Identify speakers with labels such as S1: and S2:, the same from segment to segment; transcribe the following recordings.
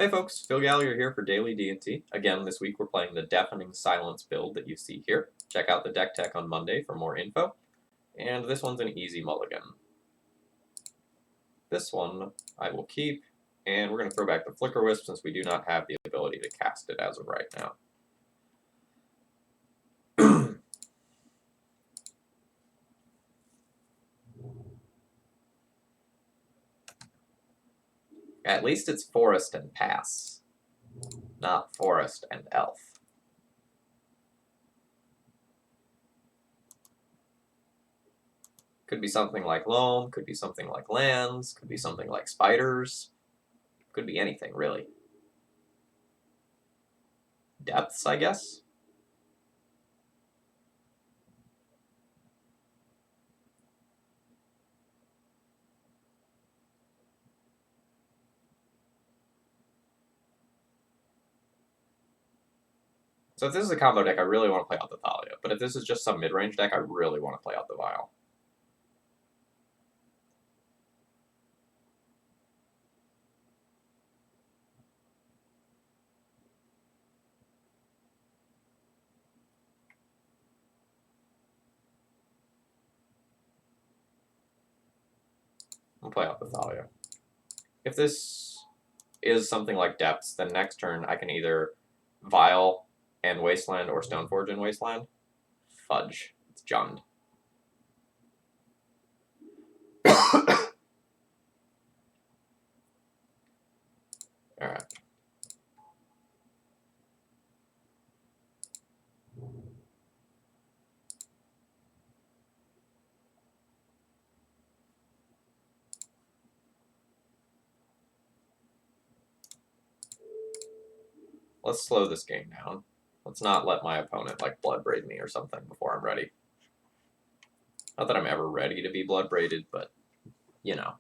S1: Hey folks, Phil Gallagher here for Daily D&T. Again, this week we're playing the Deafening Silence build that you see here. Check out the deck tech on Monday for more info. And this one's an easy mulligan. This one I will keep, and we're going to throw back the Flicker Wisp since we do not have the ability to cast it as of right now. At least it's Forest and Pass, not Forest and Elf. Could be something like Loam, could be something like Lands, could be something like Spiders, could be anything, really. Depths, I guess? So if this is a combo deck, I really want to play out the Thalia. But if this is just some mid-range deck, I really want to play out the Vial. I'll play out the Thalia. If this is something like Depths, then next turn I can either Vial and Wasteland or Stoneforge and Wasteland. Fudge. It's Jund. Alright. Let's slow this game down. Let's not let my opponent, like, blood braid me or something before I'm ready. Not that I'm ever ready to be blood braided, but, you know.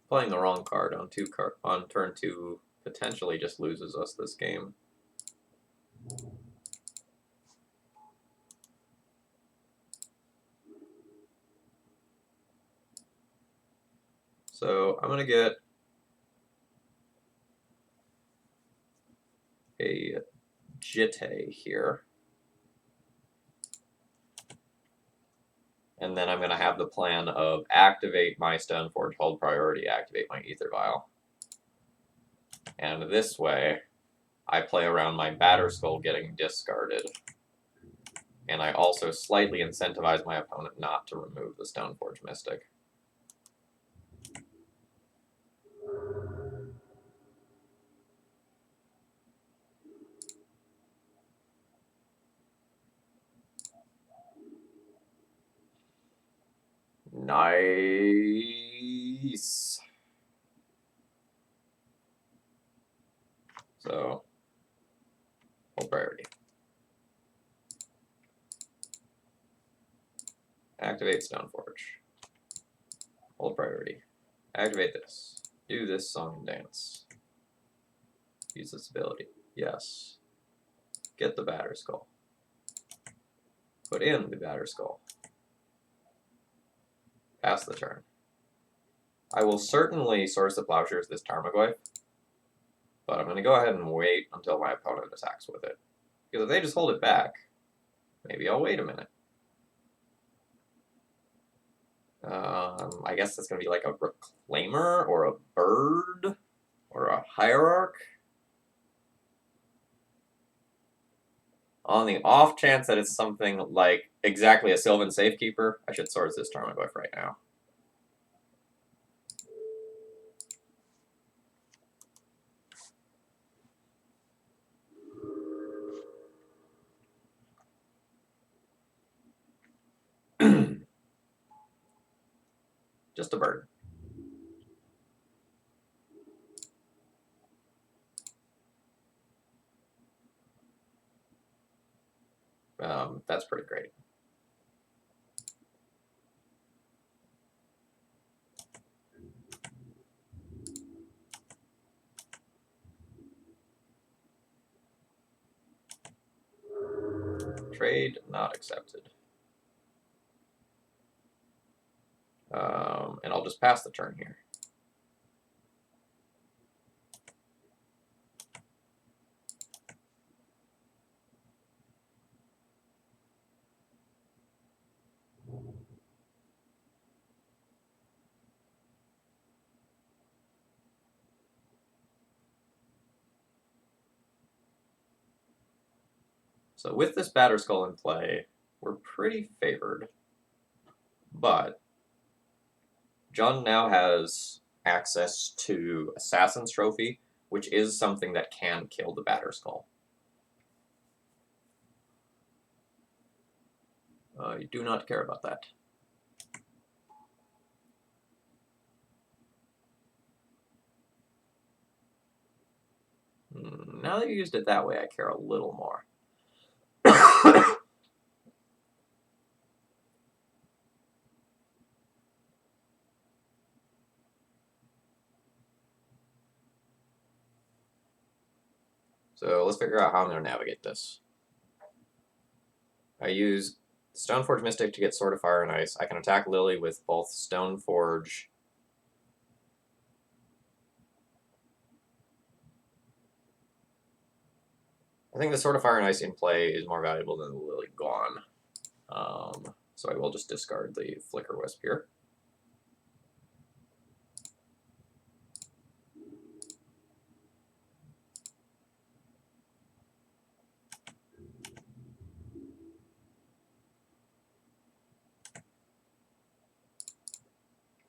S1: Playing the wrong card on turn 2 potentially just loses us this game. So I'm going to get a Jitte here. And then I'm going to have the plan of activate my Stoneforge, hold priority, activate my Ether Vial. And this way, I play around my Batterskull getting discarded. And I also slightly incentivize my opponent not to remove the Stoneforge Mystic. Nice. So, hold priority. Activate Stoneforge. Hold priority. Activate this. Do this song and dance. Use this ability. Yes. Get the Batterskull. Put in the Batterskull. Pass the turn. I will certainly Source the Plowshares this Tarmogoyf, but I'm going to go ahead and wait until my opponent attacks with it. Because if they just hold it back, maybe I'll wait a minute. I guess that's going to be like a Reclaimer, or a Bird, or a Hierarch. On the off chance that it's something like exactly a Sylvan Safekeeper, I should Source this Tarmogoyf right now. Just a bird. That's pretty great. Trade not accepted. And I'll just pass the turn here. So with this Batter Skull in play, we're pretty favored. But John now has access to Assassin's Trophy, which is something that can kill the Batter Skull. You do not care about that. Now that you used it that way, I care a little more. So let's figure out how I'm going to navigate this. I use Stoneforge Mystic to get Sword of Fire and Ice. I can attack Lily with both Stoneforge I think the Sword of Fire and Ice in play is more valuable than the Lily gone. So I will just discard the Flicker Wisp here.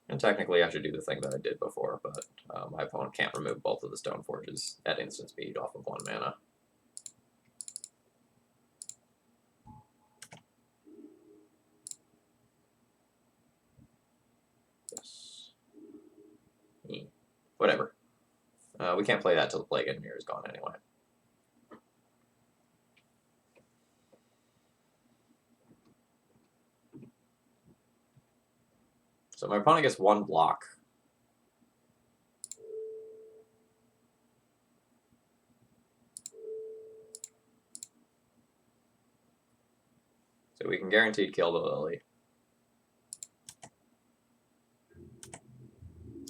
S1: And technically I should do the thing that I did before, but my opponent can't remove both of the Stoneforges at instant speed off of 1 mana. Yes. Whatever. We can't play that till the Plague Engineer is gone anyway. So my opponent gets 1 block. So we can guaranteed kill the Lily.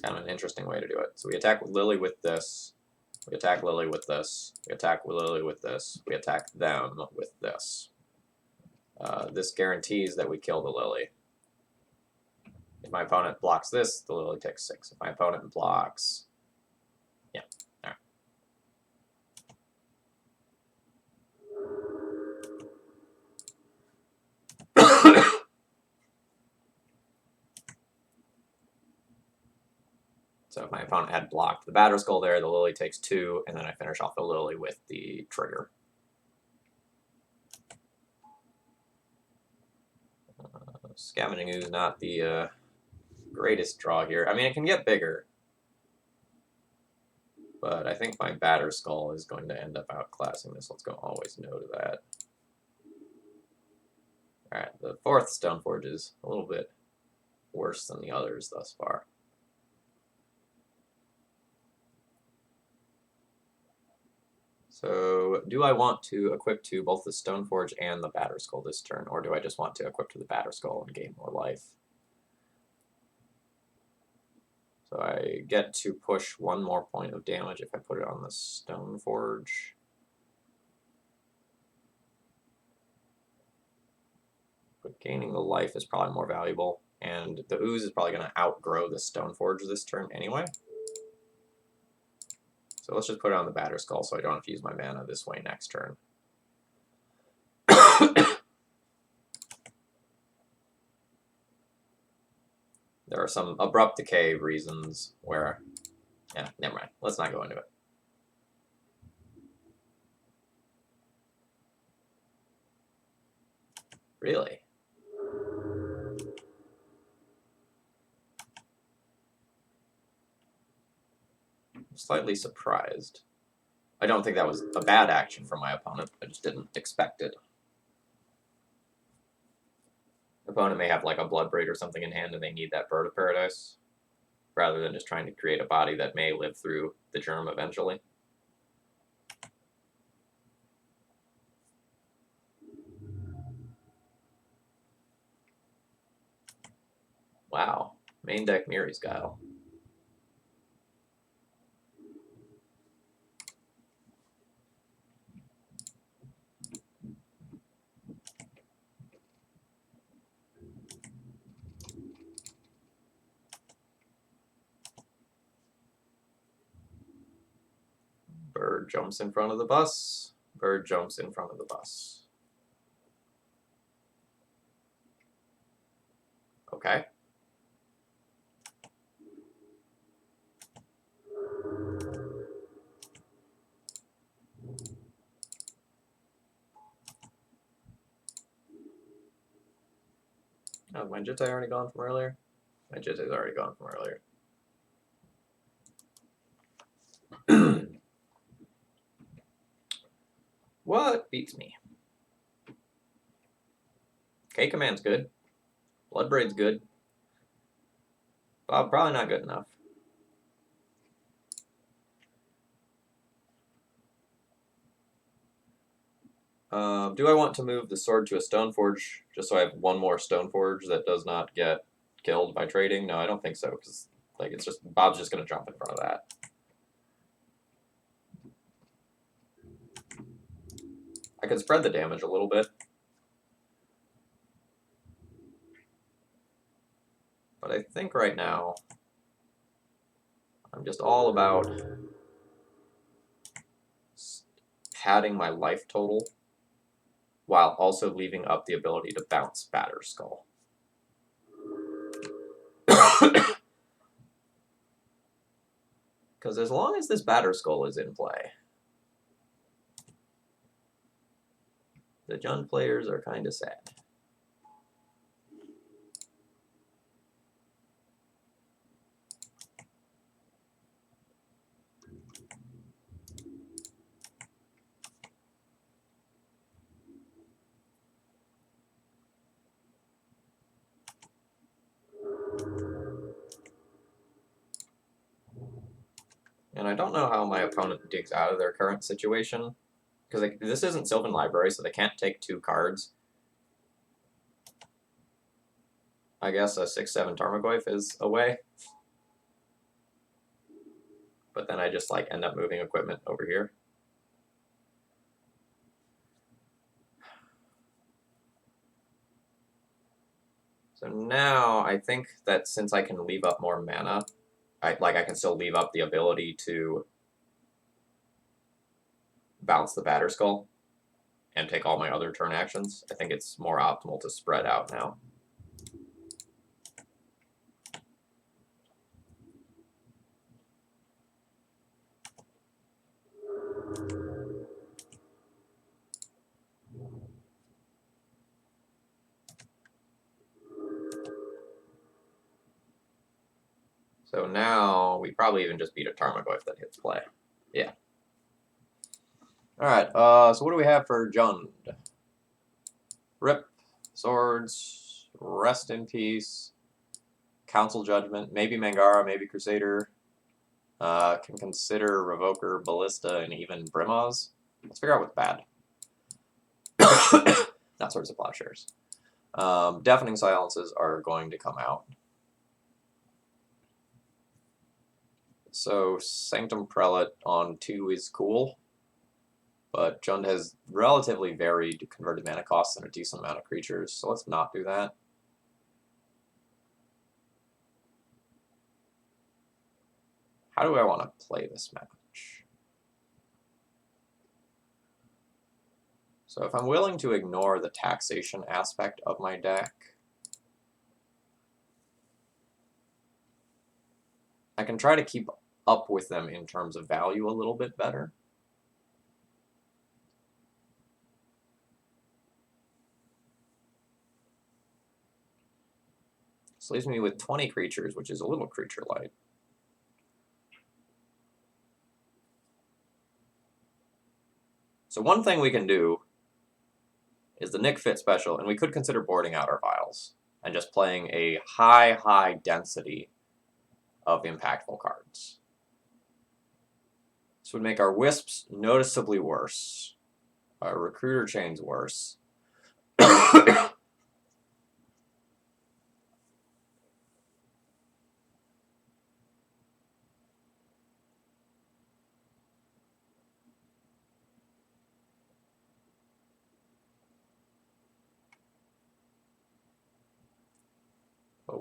S1: Kind of an interesting way to do it. So we attack Lily with this. We attack Lily with this. We attack Lily with this. We attack them with this. This guarantees that we kill the Lily. If my opponent blocks this, the Lily takes 6. If my opponent blocks... Yeah, alright. So if my opponent had blocked the Batter Skull there, the Lily takes 2, and then I finish off the Lily with the trigger. Scavenging Ooze is not the greatest draw here. I mean, it can get bigger. But I think my Batter Skull is going to end up outclassing this. Let's go always no to that. Alright, the 4th Stoneforge is a little bit worse than the others thus far. So, do I want to equip to both the Stoneforge and the Batter Skull this turn, or do I just want to equip to the Batter Skull and gain more life? So I get to push 1 more point of damage if I put it on the Stoneforge. But gaining the life is probably more valuable, and the Ooze is probably going to outgrow the Stoneforge this turn anyway. So let's just put it on the Batter Skull so I don't have to use my mana this way next turn. There are some abrupt decay reasons where... Yeah, never mind. Let's not go into it. Really? I'm slightly surprised. I don't think that was a bad action from my opponent. I just didn't expect it. The opponent may have like a Bloodbraid or something in hand and they need that Bird of Paradise, rather than just trying to create a body that may live through the germ eventually. Wow. Main deck Miri's Guile. Bird jumps in front of the bus. Bird jumps in front of the bus. Okay. Oh, my Jitai already gone from earlier? My Jitai's already gone from earlier. What beats me? K-Command's good. Bloodbraid's good. Probably not good enough. Do I want to move the sword to a Stoneforge just so I have one more Stoneforge that does not get killed by trading? No, I don't think so, because like it's just Bob's just gonna jump in front of that. I could spread the damage a little bit. But I think right now I'm just all about padding my life total while also leaving up the ability to bounce Batterskull. Because as long as this Batterskull is in play, the Jund players are kind of sad. And I don't know how my opponent digs out of their current situation, because like, this isn't Sylvan Library, so they can't take 2 cards. I guess a 6/7 Tarmogoyf is a way. But then I just like end up moving equipment over here. So now I think that since I can leave up more mana, I can still leave up the ability to bounce the Batterskull and take all my other turn actions. I think it's more optimal to spread out now. So now we probably even just beat a Tarmogoyf that hits play. Yeah. Alright, so what do we have for Jund? Rip, Swords, Rest in Peace, Council Judgment, maybe Mangara, maybe Crusader. Can consider Revoker, Ballista, and even Brimaz. Let's figure out what's bad. Not Swords of Plowshares. Deafening Silences are going to come out. So Sanctum Prelate on 2 is cool, but Jund has relatively varied converted mana costs and a decent amount of creatures, so let's not do that. How do I want to play this match? So if I'm willing to ignore the taxation aspect of my deck, I can try to keep up with them in terms of value a little bit better. This leaves me with 20 creatures, which is a little creature light. So one thing we can do is the Nick Fit special, and we could consider boarding out our vials and just playing a high density of impactful cards. This would make our Wisps noticeably worse, our Recruiter Chains worse,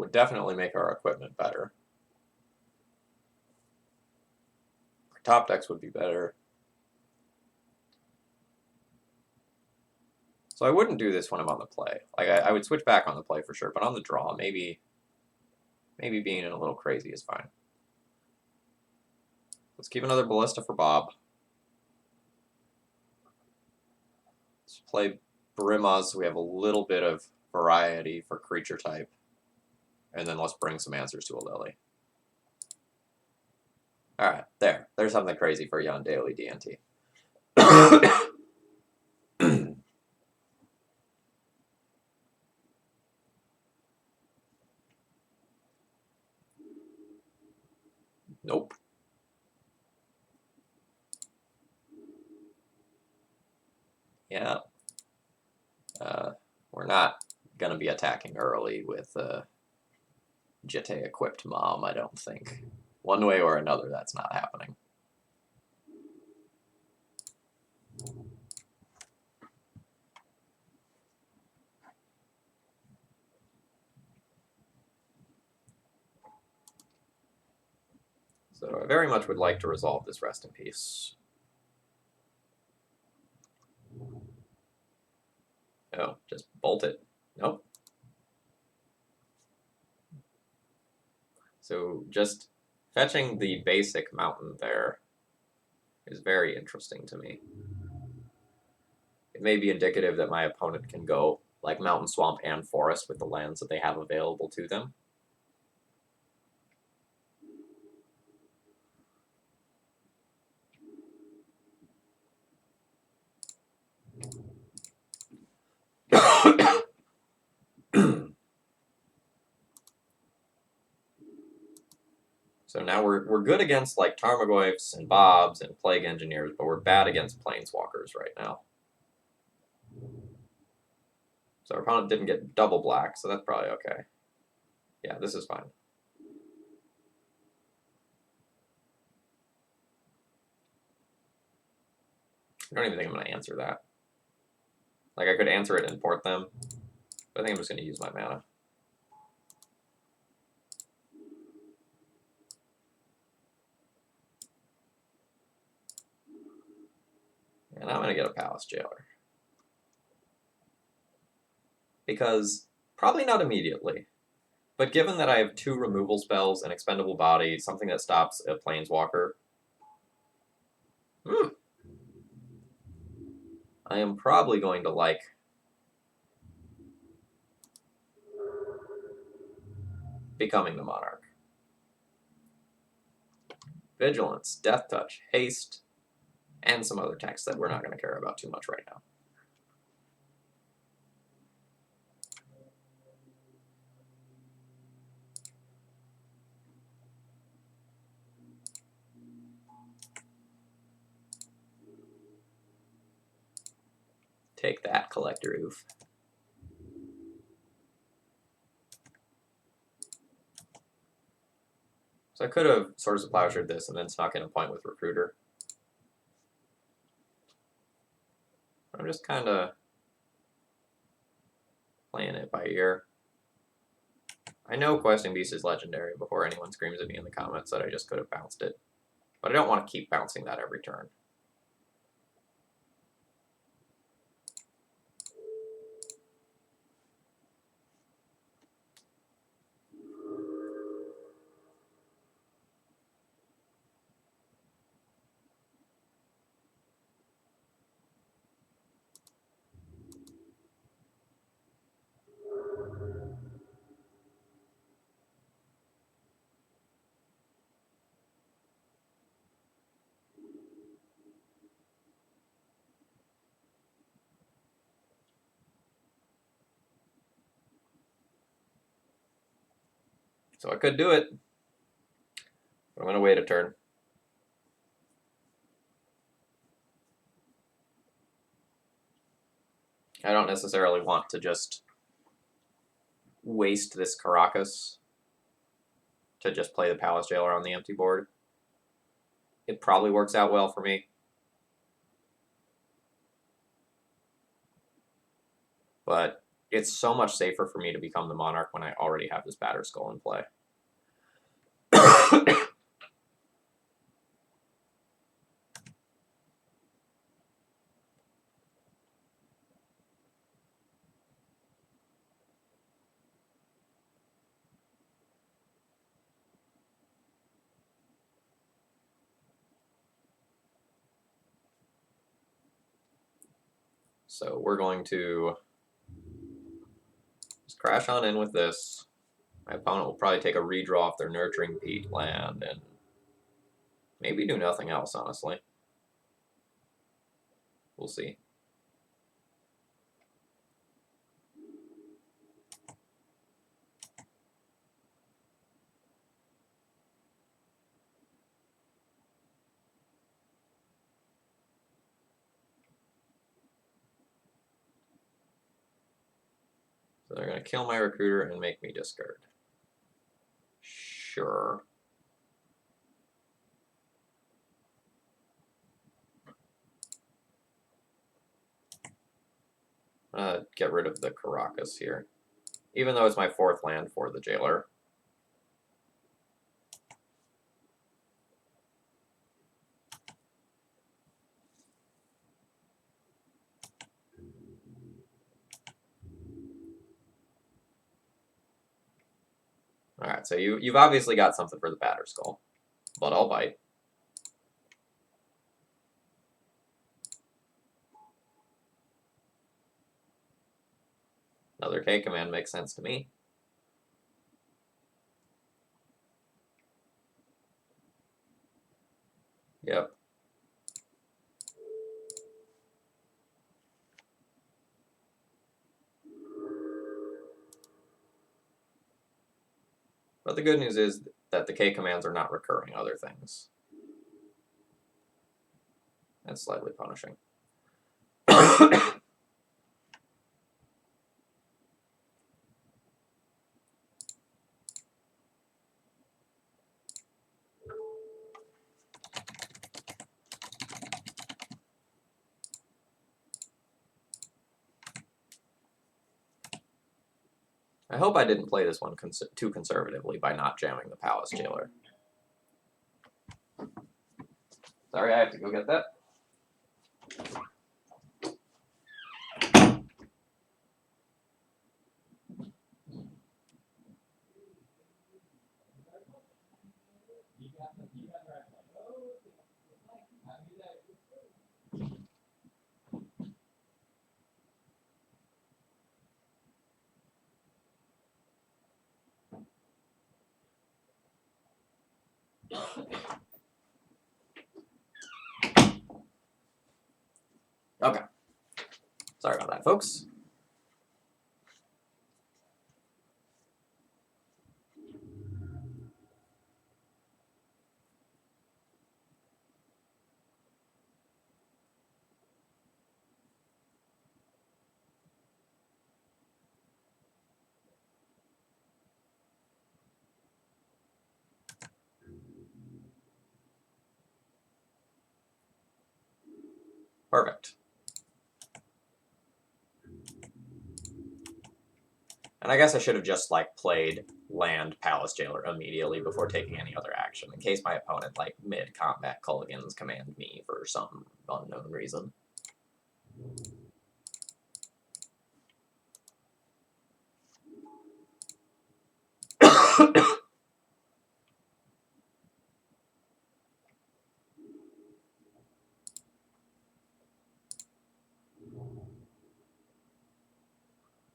S1: would definitely make our equipment better. Our top decks would be better. So I wouldn't do this when I'm on the play. Like I would switch back on the play for sure, but on the draw, maybe being a little crazy is fine. Let's keep another Ballista for Bob. Let's play Brimaz so we have a little bit of variety for creature type. And then let's bring some answers to a Lily. Alright, there's something crazy for you on daily DNT. Nope. Yeah. We're not going to be attacking early with Jete-equipped Mom, I don't think. One way or another, that's not happening. So I very much would like to resolve this rest in peace. Oh, just bolt it. Nope. So just fetching the basic mountain there is very interesting to me. It may be indicative that my opponent can go like mountain, swamp, and forest with the lands that they have available to them. So now we're good against like Tarmogoyfs and Bobs and Plague Engineers, but we're bad against Planeswalkers right now. So our opponent didn't get double black, so that's probably okay. Yeah, this is fine. I don't even think I'm going to answer that. Like, I could answer it and import them, but I think I'm just going to use my mana. And I'm going to get a Palace Jailer. Because, probably not immediately, but given that I have 2 removal spells, an expendable body, something that stops a Planeswalker, I am probably going to like becoming the Monarch. Vigilance, Death Touch, Haste, and some other text that we're not going to care about too much right now. Take that, Collector Oof. So I could have Swords of Plowshared this and then snuck in a point with Recruiter. I'm just kind of playing it by ear. I know Questing Beast is legendary before anyone screams at me in the comments that I just could have bounced it. But I don't want to keep bouncing that every turn. So I could do it, but I'm going to wait a turn. I don't necessarily want to just waste this Caracas to just play the Palace Jailer on the empty board. It probably works out well for me. But it's so much safer for me to become the Monarch when I already have this Batter Skull in play. So we're going to just crash on in with this. My opponent will probably take a redraw off their Nurturing Peat land and maybe do nothing else, honestly. We'll see. So they're going to kill my Recruiter and make me discard. Sure. Get rid of the Caracas here. Even though it's my 4th land for the Jailer. Alright, so you've obviously got something for the Batter Skull. But I'll bite. Another K command makes sense to me. Yep. But the good news is that the K commands are not recurring other things. That's slightly punishing. I hope I didn't play this one too conservatively by not jamming the Palace Jailer. Sorry, I have to go get that. Okay. Sorry about that, folks. Perfect. And I guess I should have just, like, played land Palace Jailer immediately before taking any other action, in case my opponent, like, mid-combat Culligans command me for some unknown reason.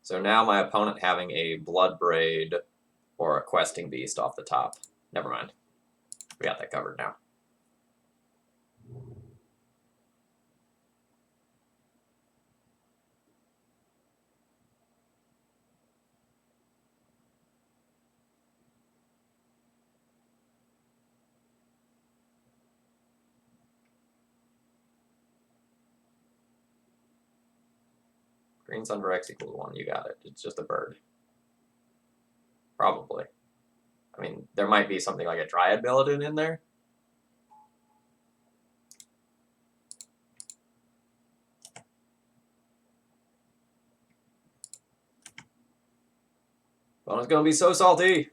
S1: So now my opponent having a Bloodbraid or a Questing Beast off the top. Never mind. We got that covered now. Green Sun for X equals 1, you got it. It's just a bird. Probably. I mean, there might be something like a Dryad Belladin in there. Opponent's gonna be so salty.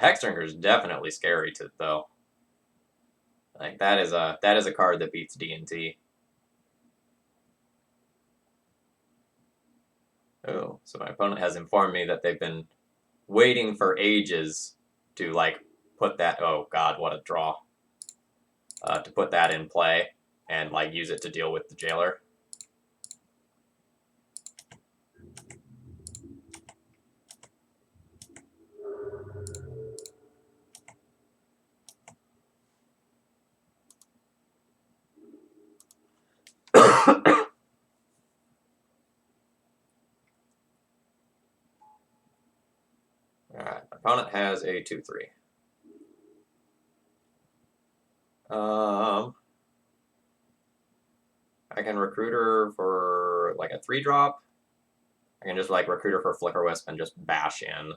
S1: Hexdrinker is definitely scary though. Like that is a card that beats DDT. Oh, so my opponent has informed me that they've been waiting for ages to like put that. Oh God, what a draw! To put that in play and like use it to deal with the jailer. Alright, opponent has a 2/3. I can recruit her for like a 3-drop. I can just like recruit her for Flicker Wisp and just bash in,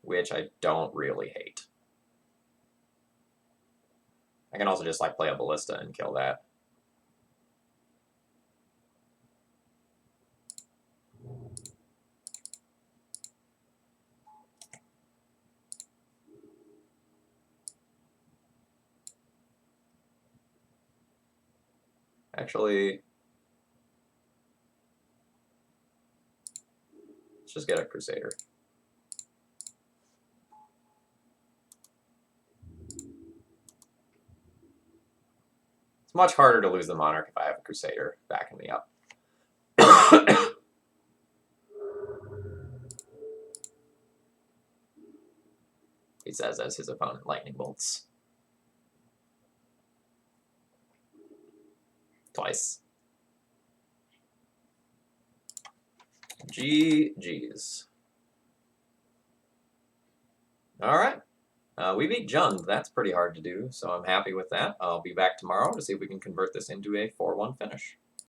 S1: which I don't really hate. I can also just like play a Ballista and kill that. Actually, let's just get a Crusader. It's much harder to lose the Monarch if I have a Crusader backing me up. He says as his opponent Lightning Bolts. Twice. GG's. Alright. We beat Jund. That's pretty hard to do, so I'm happy with that. I'll be back tomorrow to see if we can convert this into a 4-1 finish.